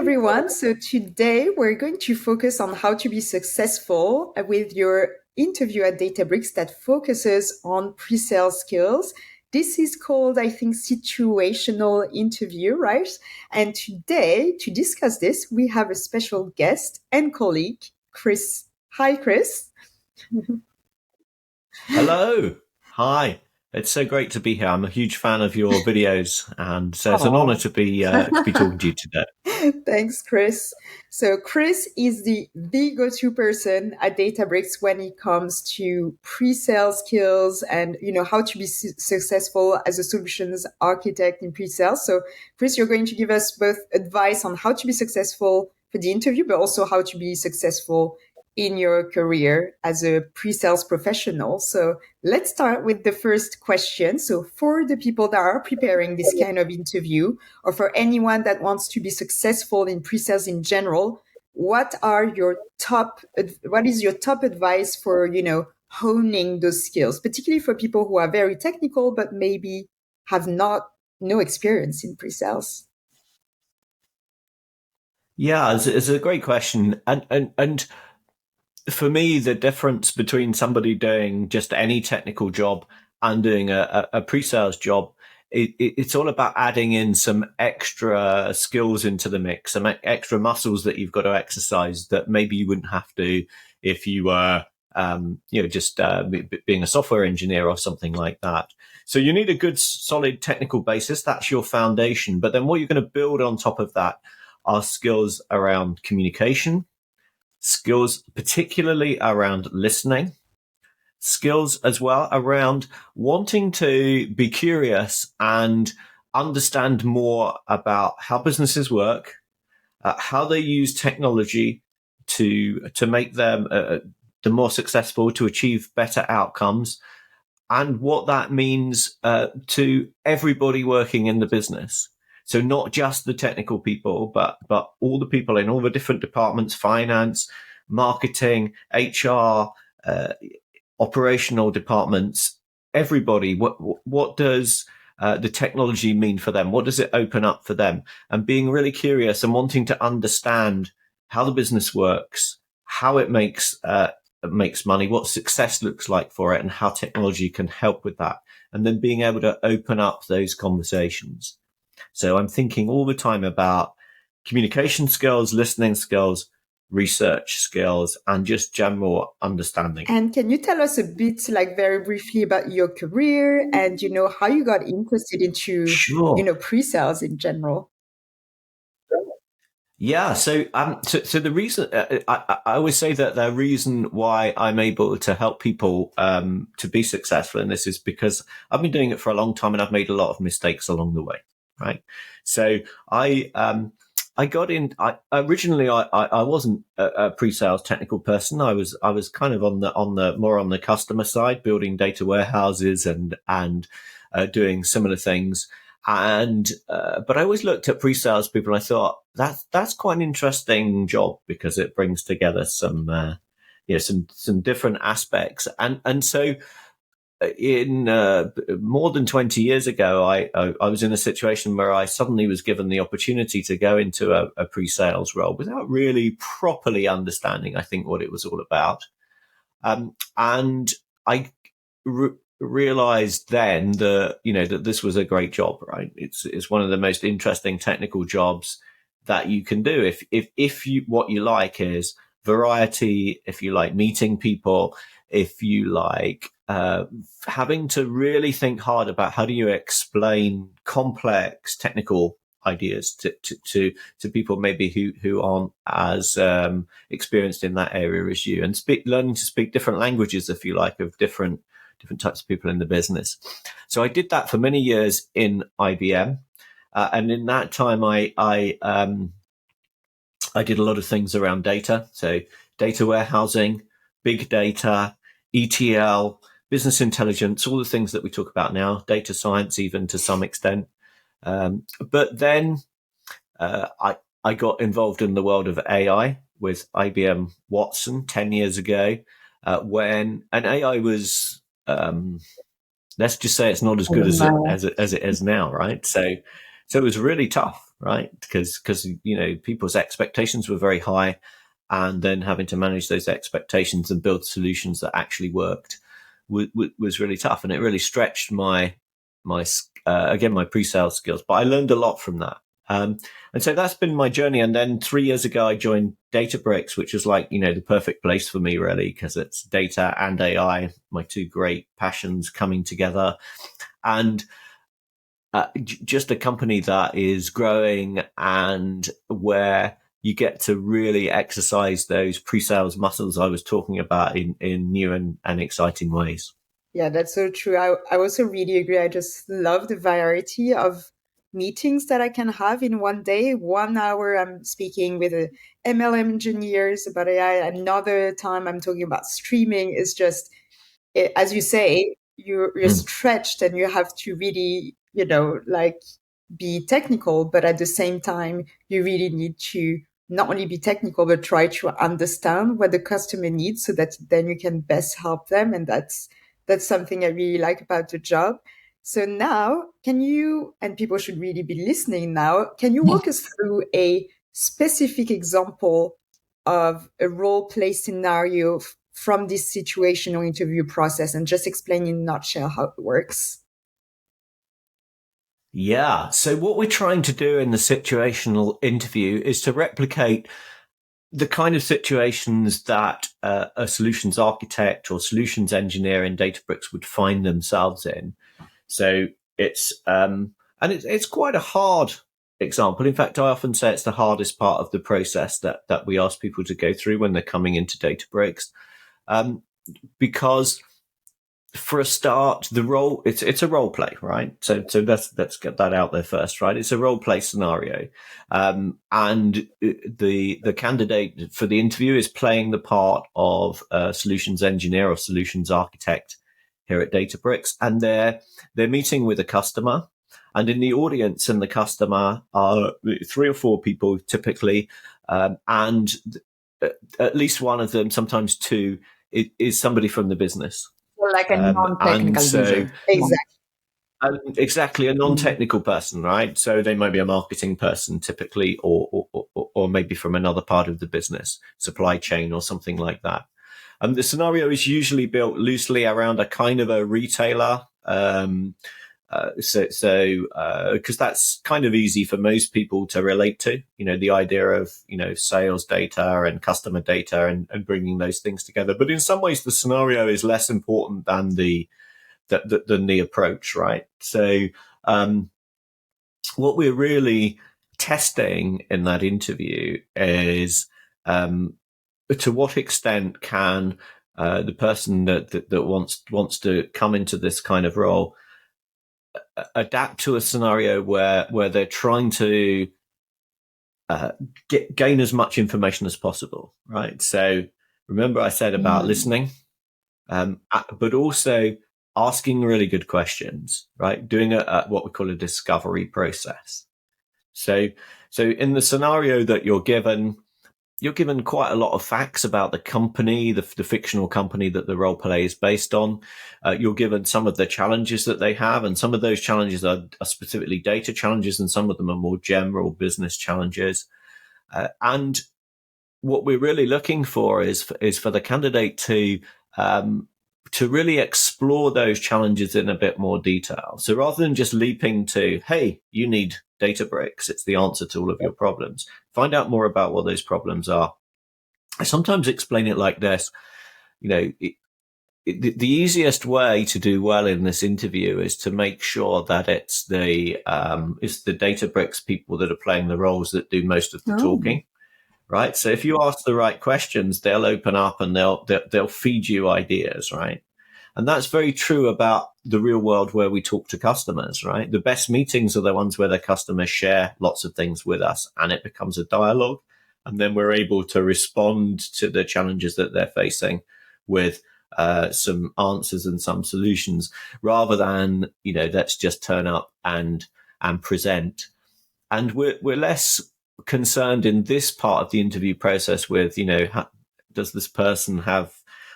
everyone. So today we're going to focus on how to be successful with your interview at Databricks that focuses on pre-sale skills. This is called, I think, situational interview, right? And today, to discuss this, we have a special guest and colleague, Chris. Hi, Chris. Hello. Hi. It's so great to be here. I'm a huge fan of your videos, and so it's an honor to be talking to you today. Thanks, Chris. So Chris is the go-to person at Databricks when it comes to pre-sale skills and how to be successful as a solutions architect in pre-sales. So Chris, you're going to give us both advice on how to be successful for the interview, but also how to be successful in your career as a pre-sales professional. So let's start with the first question. So for the people that are preparing this kind of interview, or for anyone that wants to be successful in pre-sales in general, what is your top advice for, honing those skills, particularly for people who are very technical, but maybe have no experience in pre-sales? Yeah, it's a great question. And for me, the difference between somebody doing just any technical job and doing a pre-sales job, it's all about adding in some extra skills into the mix, some extra muscles that you've got to exercise that maybe you wouldn't have to if you were, just being a software engineer or something like that. So you need a good, solid technical basis. That's your foundation. But then what you're going to build on top of that are skills around communication, skills particularly around listening, skills as well around wanting to be curious and understand more about how businesses work, how they use technology to make them the more successful, to achieve better outcomes, and what that means to everybody working in the business. So not just the technical people, but all the people in all the different departments: finance, marketing, HR, operational departments, everybody. What does the technology mean for them? What does it open up for them? And being really curious and wanting to understand how the business works, how it makes money, what success looks like for it, and how technology can help with that. And then being able to open up those conversations. So I'm thinking all the time about communication skills, listening skills, research skills, and just general understanding. And can you tell us a bit, like very briefly, about your career and, how you got interested into, Sure. pre-sales in general? Yeah, so the reason I always say that the reason why I'm able to help people to be successful in this is because I've been doing it for a long time and I've made a lot of mistakes along the way, right? So I got in. Originally I wasn't a pre-sales technical person. I was kind of on the more on the customer side, building data warehouses and doing similar things. And but I always looked at pre-sales people and I thought that's quite an interesting job because it brings together some different aspects. And so in more than 20 years ago, I was in a situation where I suddenly was given the opportunity to go into a pre-sales role without really properly understanding, I think, what it was all about. And I realized then that this was a great job, right? It's one of the most interesting technical jobs that you can do if you what you like is variety, if you like meeting people, if you like having to really think hard about how do you explain complex technical ideas to people maybe who aren't as experienced in that area as you, and learning to speak different languages, if you like, of different types of people in the business. So I did that for many years in IBM. And in that time, I did a lot of things around data. So data warehousing, big data, ETL, business intelligence, all the things that we talk about now, data science, even to some extent. But then I got involved in the world of AI with IBM Watson 10 years ago, when an AI was, let's just say it's not as good as it is now, right? So it was really tough, right? Because people's expectations were very high, and then having to manage those expectations and build solutions that actually worked was really tough, and it really stretched my pre-sales skills. But I learned a lot from that. And so that's been my journey. And then 3 years ago, I joined Databricks, which is like, the perfect place for me, really, because it's data and AI, my two great passions coming together. And just a company that is growing and where you get to really exercise those pre-sales muscles I was talking about in new and exciting ways. Yeah, that's so true. I also really agree. I just love the variety of meetings that I can have in one day. 1 hour, I'm speaking with MLM engineers about AI. Another time, I'm talking about streaming. It's just, as you say, you're stretched and you have to really, like be technical, but at the same time, you really need to not only be technical, but try to understand what the customer needs so that then you can best help them. And that's something I really like about the job. So now, and people should really be listening now, can you walk us through a specific example of a role play scenario from this situational interview process and just explain in a nutshell how it works? Yeah. So what we're trying to do in the situational interview is to replicate the kind of situations that a solutions architect or solutions engineer in Databricks would find themselves in. So it's quite a hard example. In fact, I often say it's the hardest part of the process that we ask people to go through when they're coming into Databricks, because for a start, the role it's a role play, right? So let's get that out there first, right? It's a role play scenario, and the candidate for the interview is playing the part of a solutions engineer or solutions architect here at Databricks, and they're meeting with a customer, and in the audience and the customer are 3 or 4 people typically, and at least one of them, sometimes 2, is somebody from the business. Like a non-technical user. Exactly. Exactly, a non-technical person, right? So they might be a marketing person typically, or maybe from another part of the business, supply chain or something like that. The scenario is usually built loosely around a kind of a retailer. Because that's kind of easy for most people to relate to, the idea of, sales data and customer data and bringing those things together. But in some ways, the scenario is less important than the approach, right? So, what we're really testing in that interview is, to what extent can the person that wants to come into this kind of role adapt to a scenario where they're trying to gain as much information as possible, right? So remember I said about listening, but also asking really good questions, right? Doing what we call a discovery process. So in the scenario that you're given quite a lot of facts about the company, the fictional company that the role play is based on. You're given some of the challenges that they have, and some of those challenges are specifically data challenges, and some of them are more general business challenges. And what we're really looking for is for the candidate to really explore those challenges in a bit more detail. So rather than just leaping to, hey, you need Databricks, it's the answer to all of your problems, find out more about what those problems are. I sometimes explain it like this. The easiest way to do well in this interview is to make sure that it's the Databricks people that are playing the roles that do most of the talking. Right. So if you ask the right questions, they'll open up and they'll feed you ideas. Right. And that's very true about the real world where we talk to customers, right? The best meetings are the ones where the customers share lots of things with us and it becomes a dialogue. And then we're able to respond to the challenges that they're facing with some answers and some solutions, rather than, let's just turn up and present. And we're less concerned in this part of the interview process with, does this person have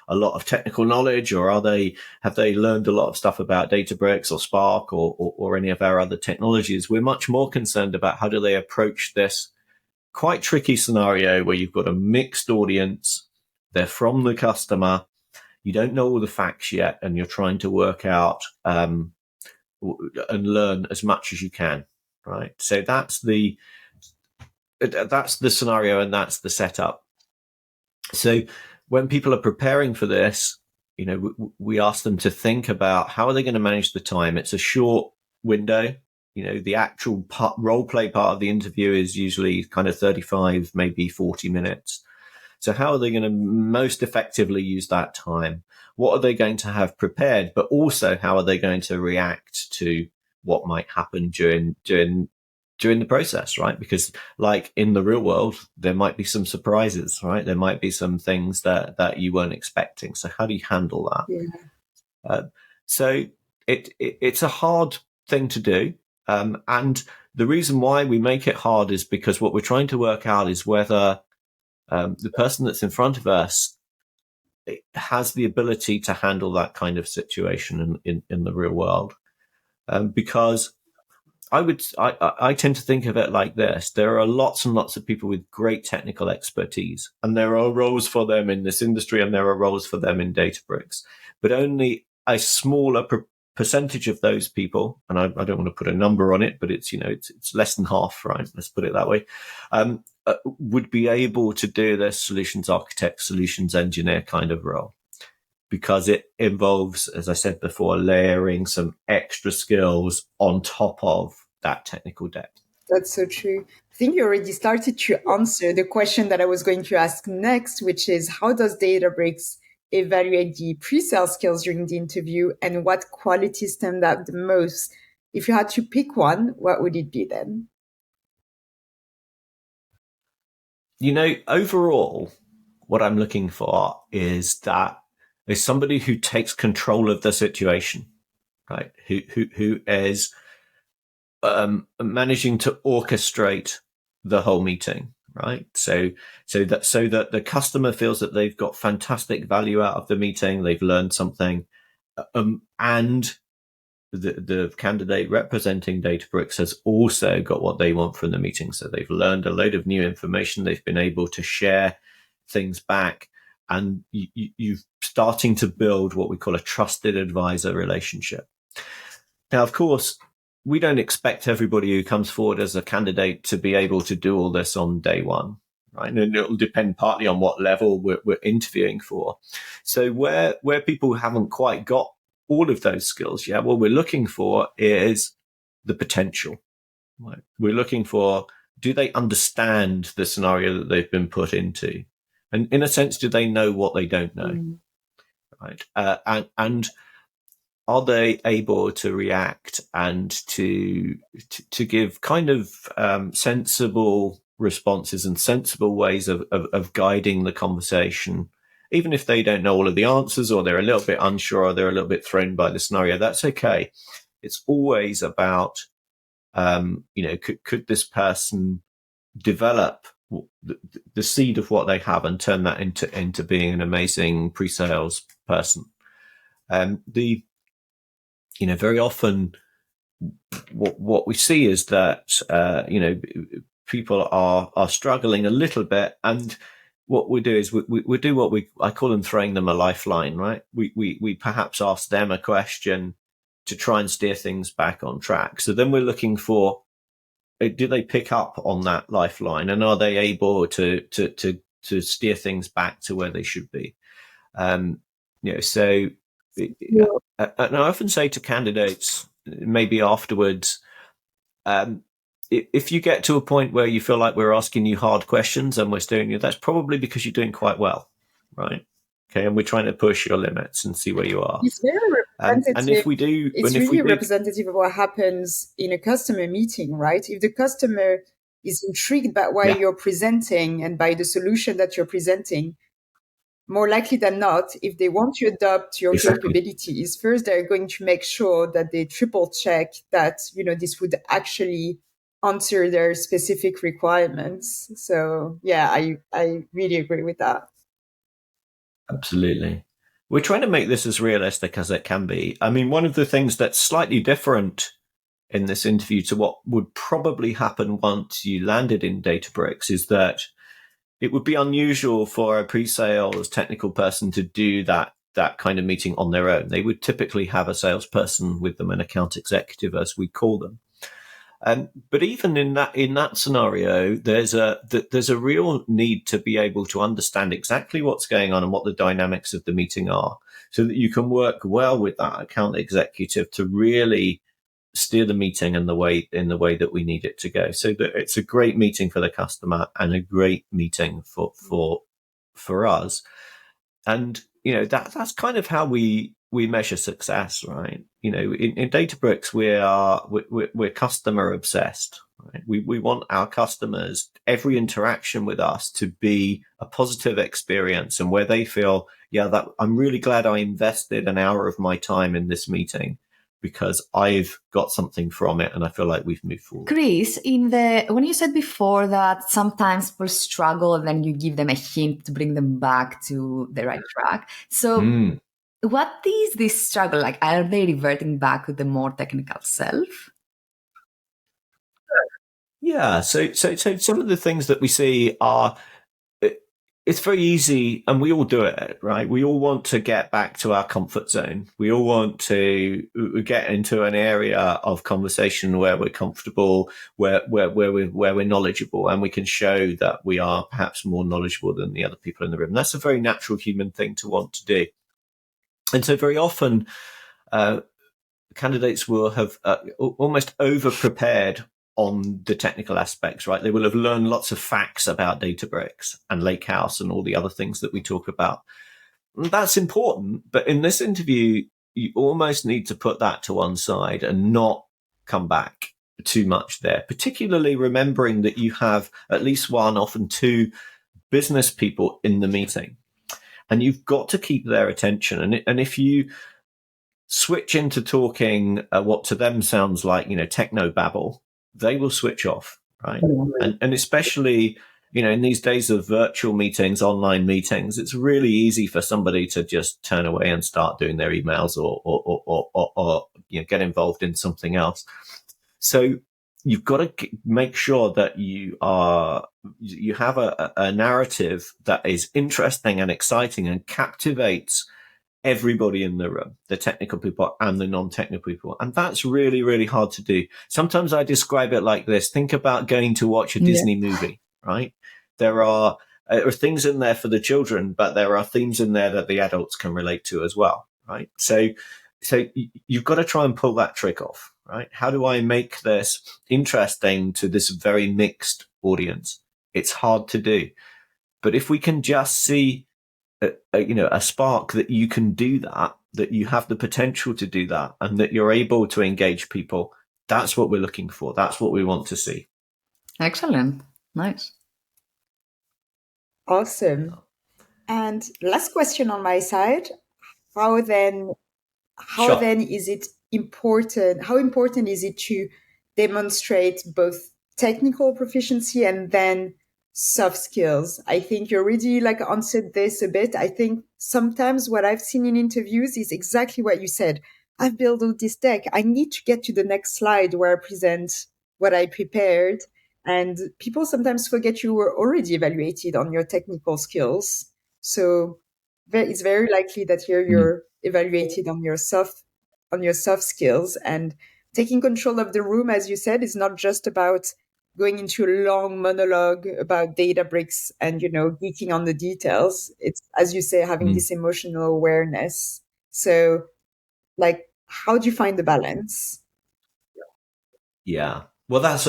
a lot of technical knowledge, or have they learned a lot of stuff about Databricks or Spark or any of our other technologies? We're much more concerned about how do they approach this quite tricky scenario where you've got a mixed audience. They're from the customer. You don't know all the facts yet, and you're trying to work out and learn as much as you can, right? So that's the scenario, and that's the setup. So when people are preparing for this, we ask them to think about how are they going to manage the time. It's a short window. The actual role play part of the interview is usually kind of 35, maybe 40 minutes. So how are they going to most effectively use that time? What are they going to have prepared? But also, how are they going to react to what might happen during the process, right? Because like in the real world, there might be some surprises, right? There might be some things that you weren't expecting. So how do you handle that? Yeah. So it's a hard thing to do. And the reason why we make it hard is because what we're trying to work out is whether the person that's in front of us has the ability to handle that kind of situation in the real world. Because I tend to think of it like this. There are lots and lots of people with great technical expertise, and there are roles for them in this industry, and there are roles for them in Databricks, but only a smaller percentage of those people, and I don't want to put a number on it, but it's less than half, right? Let's put it that way, would be able to do this solutions architect, solutions engineer kind of role, because it involves, as I said before, layering some extra skills on top of that technical depth. That's so true. I think you already started to answer the question that I was going to ask next, which is how does Databricks evaluate the pre-sale skills during the interview, and what qualities stand out the most? If you had to pick one, what would it be then? Overall, what I'm looking for is somebody who takes control of the situation, right? Who is managing to orchestrate the whole meeting, right? So that the customer feels that they've got fantastic value out of the meeting, they've learned something, and the candidate representing Databricks has also got what they want from the meeting. So they've learned a load of new information, they've been able to share things back, and you're starting to build what we call a trusted advisor relationship. Now, of course, we don't expect everybody who comes forward as a candidate to be able to do all this on day one, right? And it'll depend partly on what level we're interviewing for. So where people haven't quite got all of those skills yet, what we're looking for is the potential. Right? We're looking for, do they understand the scenario that they've been put into? And in a sense, do they know what they don't know? Right? And are they able to react and to give kind of sensible responses and sensible ways of guiding the conversation, even if they don't know all of the answers, or they're a little bit unsure, or they're a little bit thrown by the scenario? That's okay. It's always about, could this person develop the seed of what they have and turn that into being an amazing pre-sales person? Very often what we see is that, people are struggling a little bit, and what we do is we do what I call them throwing them a lifeline, right? We perhaps ask them a question to try and steer things back on track. So then we're looking for, do they pick up on that lifeline, and are they able to steer things back to where they should be? So and I often say to candidates, maybe afterwards, if you get to a point where you feel like we're asking you hard questions and we're steering you, that's probably because you're doing quite well, right? Okay, and we're trying to push your limits and see where you are. It's very representative. And if we do, it's really representative of what happens in a customer meeting, right? If the customer is intrigued by what you're presenting and by the solution that you're presenting, more likely than not, if they want to adopt your capabilities, first they're going to make sure that they triple check that, this would actually answer their specific requirements. So yeah, I really agree with that. Absolutely. we're trying to make this as realistic as it can be. I mean, one of the things that's slightly different in this interview to what would probably happen once you landed in Databricks is that it would be unusual for a pre-sales technical person to do that kind of meeting on their own. They would typically have a salesperson with them, an account executive, as we call them. But even in that scenario, there's a real need to be able to understand exactly what's going on and what the dynamics of the meeting are, so that you can work well with that account executive to really steer the meeting in the way that we need it to go. So that it's a great meeting for the customer and a great meeting for us. And that's kind of how we measure success, right? In Databricks, we're customer obsessed. Right? We want our customers, every interaction with us, to be a positive experience, and where they feel, that I'm really glad I invested an hour of my time in this meeting because I've got something from it and I feel like we've moved forward. Chris, when you said before that sometimes people struggle and then you give them a hint to bring them back to the right track. So what is this struggle like? Are they reverting back to the more technical self? Yeah. So some of the things that we see are, it's very easy, and we all do it, right? We all want to get back to our comfort zone. We all want to get into an area of conversation where we're comfortable, where we're knowledgeable, and we can show that we are perhaps more knowledgeable than the other people in the room. That's a very natural human thing to want to do. And so very often, candidates will have almost over-prepared on the technical aspects, right? They will have learned lots of facts about Databricks and Lakehouse and all the other things that we talk about. And that's important, but in this interview, you almost need to put that to one side and not come back too much there, particularly remembering that you have at least one, often two business people in the meeting, and you've got to keep their attention. And if you switch into talking what to them sounds like, techno babble, they will switch off, right? And especially, in these days of virtual meetings, online meetings, it's really easy for somebody to just turn away and start doing their emails or get involved in something else. So you've got to make sure that you have a narrative that is interesting and exciting and captivates everybody in the room, the technical people and the non-technical people. And that's really, really hard to do. Sometimes I describe it like this. Think about going to watch a Disney movie, right? There are things in there for the children, but there are themes in there that the adults can relate to as well, right? So you've got to try and pull that trick off, right? How do I make this interesting to this very mixed audience? It's hard to do. But if we can just see a spark that you can do that you have the potential to do that, and that you're able to engage people, that's what we're looking for. That's what we want to see. Excellent. Nice. Awesome. And last question on my side. How then is it important? How important is it to demonstrate both technical proficiency and then soft skills? I think you already answered this a bit. I think sometimes what I've seen in interviews is exactly what you said. I've built all this deck. I need to get to the next slide where I present what I prepared. And people sometimes forget you were already evaluated on your technical skills. So it's very likely that here you're evaluated on your soft skills. And taking control of the room, as you said, is not just about going into a long monologue about Databricks and, geeking on the details. It's, as you say, having this emotional awareness. So, how do you find the balance? Yeah. Well, that's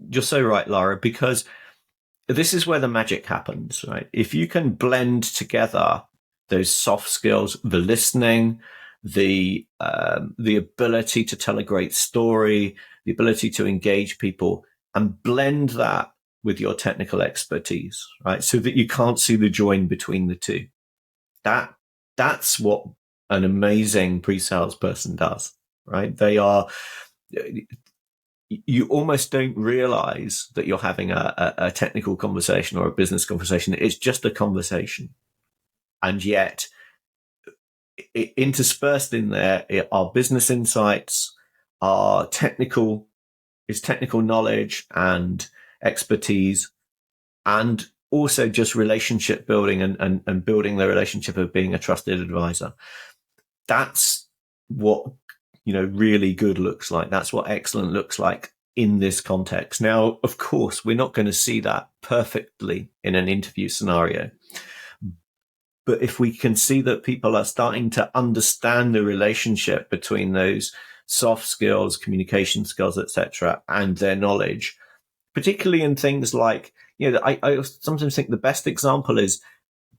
you're so right, Lara, because this is where the magic happens, right? If you can blend together those soft skills, the listening, the ability to tell a great story, the ability to engage people, and blend that with your technical expertise, right? So that you can't see the join between the two. That's what an amazing pre-sales person does, right? You almost don't realize that you're having a technical conversation or a business conversation. It's just a conversation. and yet interspersed in there are business insights, are technical knowledge and expertise, and also just relationship building and building the relationship of being a trusted advisor. That's what, really good looks like. That's what excellent looks like in this context. Now, of course, we're not going to see that perfectly in an interview scenario. But if we can see that people are starting to understand the relationship between those soft skills, communication skills, etc., and their knowledge, particularly in things like, I sometimes think the best example is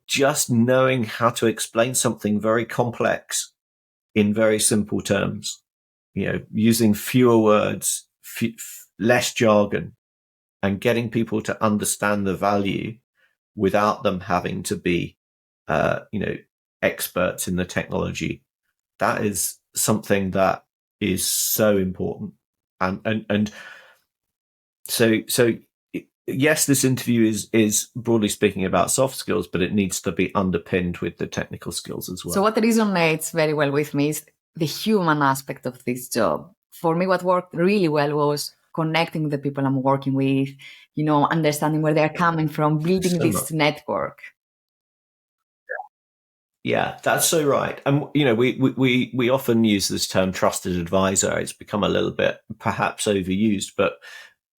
just knowing how to explain something very complex in very simple terms, using fewer words, less jargon, and getting people to understand the value without them having to be, experts in the technology. That is something that is so important. And so yes, this interview is broadly speaking about soft skills, but it needs to be underpinned with the technical skills as well. So what resonates very well with me is the human aspect of this job. For me, what worked really well was connecting the people I'm working with, understanding where they're coming from, building this network. Yeah, that's so right. And, we often use this term trusted advisor. It's become a little bit perhaps overused, but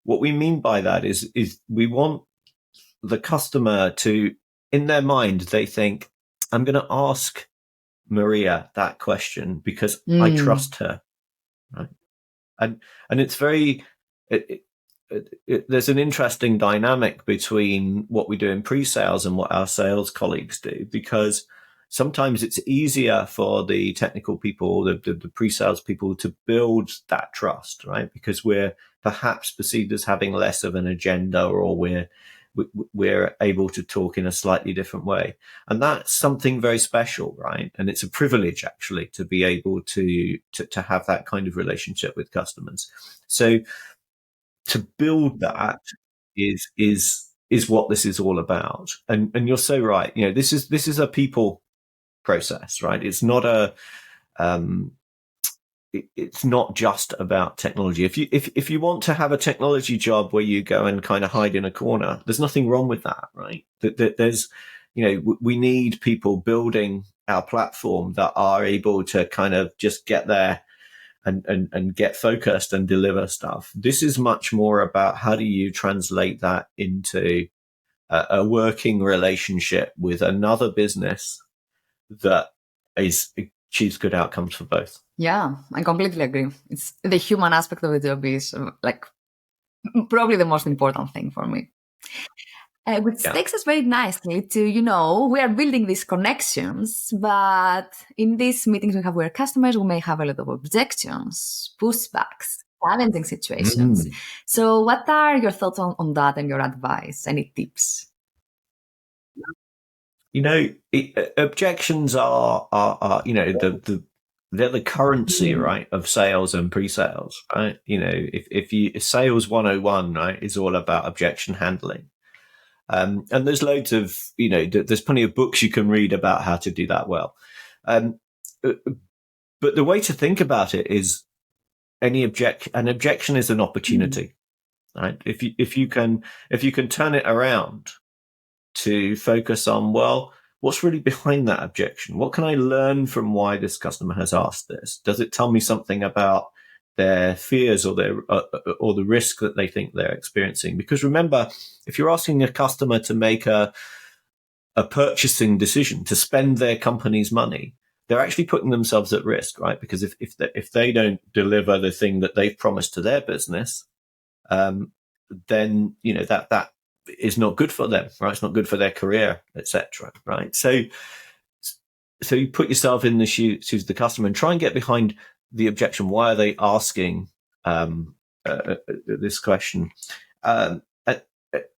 what we mean by that is we want the customer to, in their mind, they think, I'm going to ask Maria that question because I trust her. Right. And it's very, there's an interesting dynamic between what we do in pre-sales and what our sales colleagues do, because sometimes it's easier for the technical people, the pre-sales people, to build that trust, right? Because we're perhaps perceived as having less of an agenda, or we're able to talk in a slightly different way. And that's something very special, right? And it's a privilege, actually, to be able to have that kind of relationship with customers. So to build that is what this is all about. And you're so right. This is a people process, right? It's not it's not just about technology. If you want to have a technology job where you go and kind of hide in a corner, there's nothing wrong with that, right? There's, we need people building our platform that are able to kind of just get there and get focused and deliver stuff. This is much more about how do you translate that into a working relationship with another business that achieves good outcomes for both. Yeah, I completely agree. It's the human aspect of the job is probably the most important thing for me. Which takes us very nicely to, we are building these connections, but in these meetings we have with customers, we may have a lot of objections, pushbacks, challenging situations. So what are your thoughts on that and your advice? Any tips? Objections are they're the currency, right, of sales and pre-sales, right? If sales 101, right, is all about objection handling. And there's loads of, there's plenty of books you can read about how to do that well. But the way to think about it is an objection is an opportunity, right? If you can turn it around to focus on, well, what's really behind that objection? What can I learn from why this customer has asked this? Does it tell me something about their fears or the risk that they think they're experiencing? Because remember, if you're asking a customer to make a purchasing decision to spend their company's money, they're actually putting themselves at risk, right? Because if they don't deliver the thing that they've promised to their business, then that is not good for them, right? It's not good for their career, etc. Right? So you put yourself in the shoes of the customer and try and get behind the objection. Why are they asking this question? And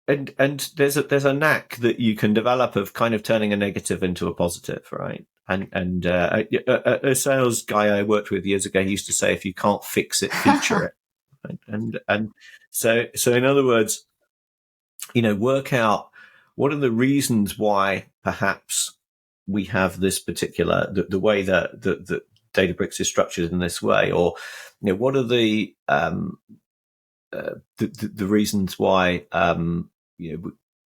there's a knack that you can develop of kind of turning a negative into a positive, right? And a sales guy I worked with years ago, he used to say, if you can't fix it, feature it. Right? And so in other words, work out what are the reasons why perhaps we have this particular, the way that the Databricks is structured in this way, or what are the reasons why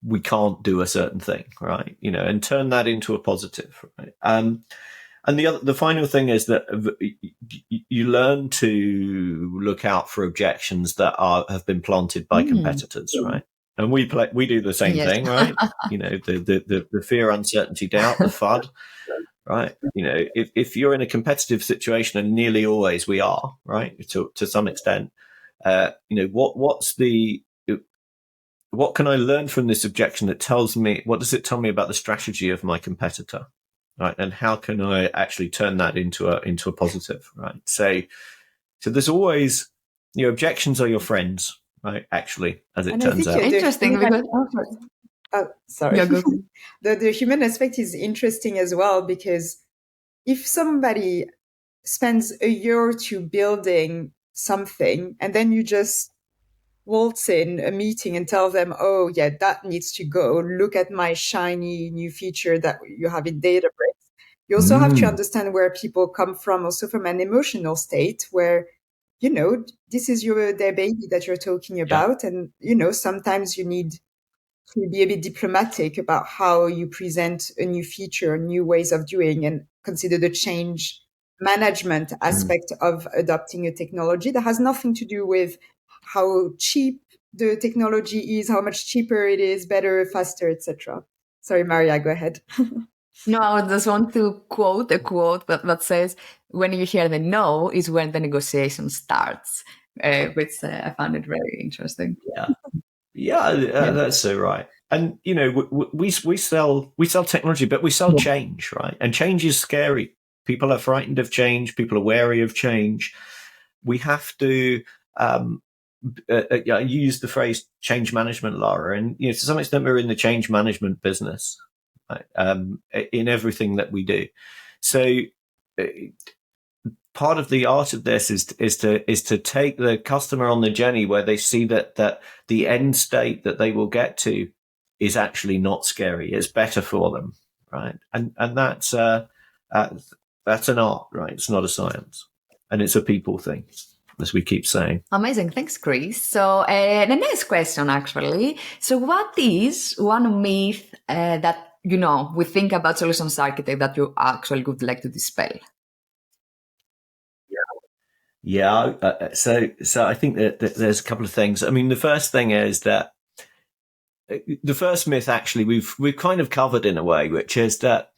we can't do a certain thing, right? And turn that into a positive, right? And the final thing is that you learn to look out for objections that have been planted by competitors, right? And we do the same thing, right? The fear, uncertainty, doubt, the FUD, right? If you're in a competitive situation, and nearly always we are, right, to some extent, what can I learn from this objection that tells me, what does it tell me about the strategy of my competitor, right? And how can I actually turn that into a positive, right? So there's always, objections are your friends, right? Actually, as it turns out. Interesting, because sorry. The human aspect is interesting as well, because if somebody spends a year or two building something, and then you just waltz in a meeting and tell them, oh yeah, that needs to go, look at my shiny new feature that you have in Databricks. You also have to understand where people come from, also from an emotional state where, this is their baby that you're talking about. Yeah. And, sometimes you need to be a bit diplomatic about how you present a new feature, new ways of doing, and consider the change management aspect of adopting a technology that has nothing to do with how cheap the technology is, how much cheaper it is, better, faster, etc. Sorry, Maria, go ahead. No, I just want to quote a quote that says, when you hear the no is when the negotiation starts, which I found it very interesting. Yeah, that's so right. And, we sell technology, but we sell change, right? And change is scary. People are frightened of change. People are wary of change. We have to, you used the phrase change management, Lara, and to some extent we're in the change management business, right? In everything that we do. So part of the art of this is to take the customer on the journey where they see that the end state that they will get to is actually not scary. It's better for them, right? And that's an art, right? It's not a science, and it's a people thing, as we keep saying. Amazing. Thanks, Chris. So the next question, actually. So what is one myth that, we think about solutions architect that you actually would like to dispel? Yeah. So I think that there's a couple of things. I mean, the first thing is that the first myth actually we've kind of covered in a way, which is that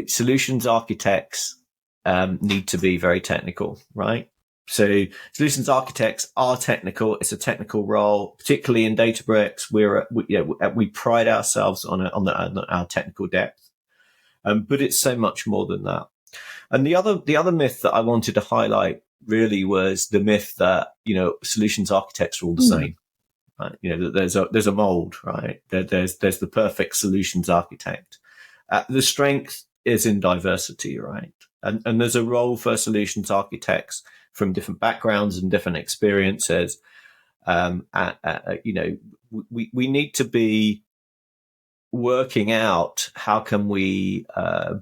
solutions architects need to be very technical, right? So solutions architects are technical. It's a technical role, particularly in Databricks. We pride ourselves on our technical depth, but it's so much more than that. And the other myth that I wanted to highlight really was the myth that solutions architects are all the same. Right? There's a mold, right? There's the perfect solutions architect. The strength is in diversity, right? And there's a role for solutions architects from different backgrounds and different experiences. We need to be working out how can we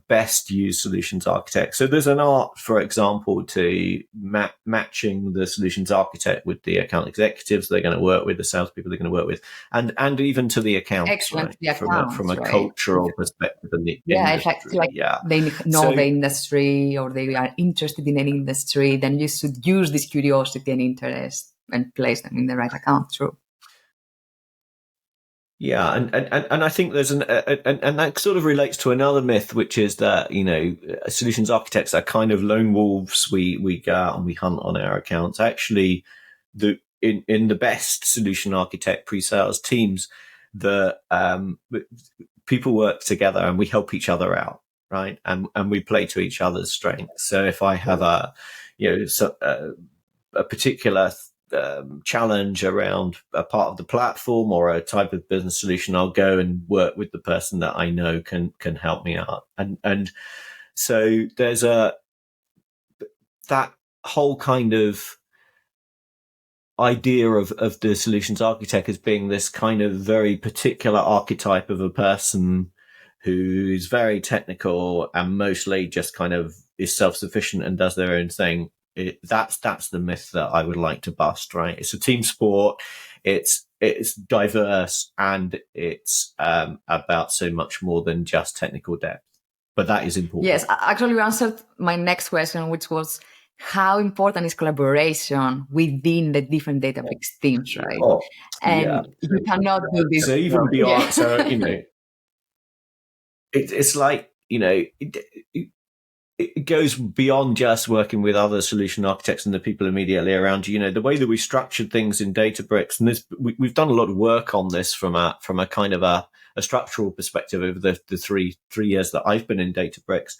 best use solutions architects. So there's an art, for example, to matching the solutions architect with the account executives they're going to work with, the salespeople they're going to work with, and even to the accounts. Excellent, right? The accounts, from a right? cultural perspective in the industry. They know the industry, or they are interested in any industry, then you should use this curiosity and interest and place them in the right account. True. Yeah, and I think there's and that sort of relates to another myth, which is that solutions architects are kind of lone wolves. We go out and we hunt on our accounts. Actually, in the best solution architect pre-sales teams, the people work together and we help each other out, right? And we play to each other's strengths. So if I have a particular challenge around a part of the platform or a type of business solution, I'll go and work with the person that I know can help me out. And so there's that whole kind of idea of the solutions architect as being this kind of very particular archetype of a person who's very technical and mostly just kind of is self-sufficient and does their own thing. That's the myth that I would like to bust, right? It's a team sport. It's diverse, and it's about so much more than just technical depth. But that is important. Yes, actually, you answered my next question, which was how important is collaboration within the different Databricks teams, right? And you cannot do this. So even beyond, so it's like, it goes beyond just working with other solution architects and the people immediately around you. The way that we structured things in Databricks, and we've done a lot of work on this from a kind of a structural perspective over the three years that I've been in Databricks,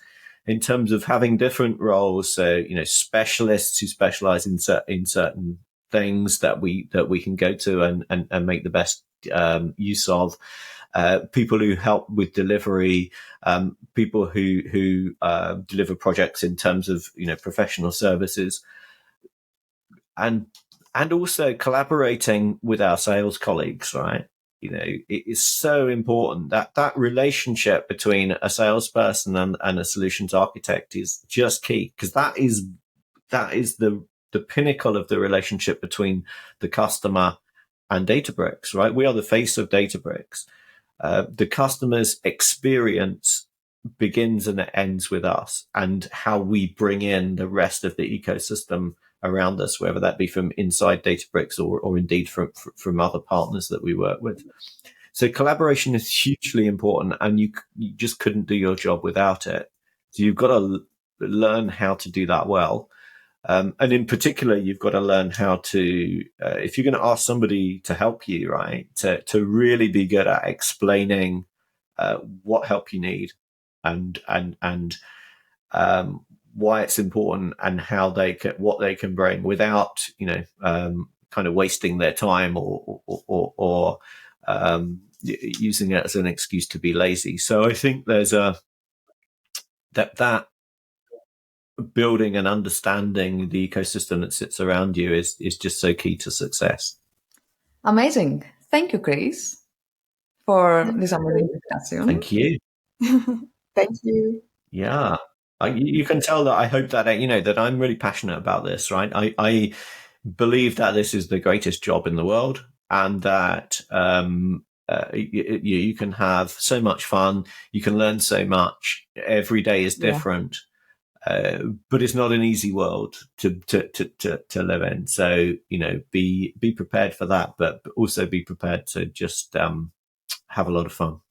in terms of having different roles. So, specialists who specialize in certain things that we can go to and make the best use of. People who help with delivery, people who deliver projects in terms of professional services, and also collaborating with our sales colleagues, right? It is so important that relationship between a salesperson and a solutions architect is just key, because that is the pinnacle of the relationship between the customer and Databricks, right? We are the face of Databricks. The customer's experience begins and it ends with us, and how we bring in the rest of the ecosystem around us, whether that be from inside Databricks or indeed from other partners that we work with. So collaboration is hugely important, and you just couldn't do your job without it. So you've got to learn how to do that well. And in particular, you've got to learn how to, if you're going to ask somebody to help you, right, to really be good at explaining what help you need and why it's important, and how what they can bring, without kind of wasting their time or using it as an excuse to be lazy. So I think there's that building and understanding the ecosystem that sits around you is just so key to success. Amazing. Thank you, Chris, for this amazing discussion. Thank you. Thank you. Yeah. You can tell that I hope that, that I'm really passionate about this, right? I believe that this is the greatest job in the world, and that you can have so much fun. You can learn so much. Every day is different. But it's not an easy world to live in. So, be prepared for that, but also be prepared to just have a lot of fun.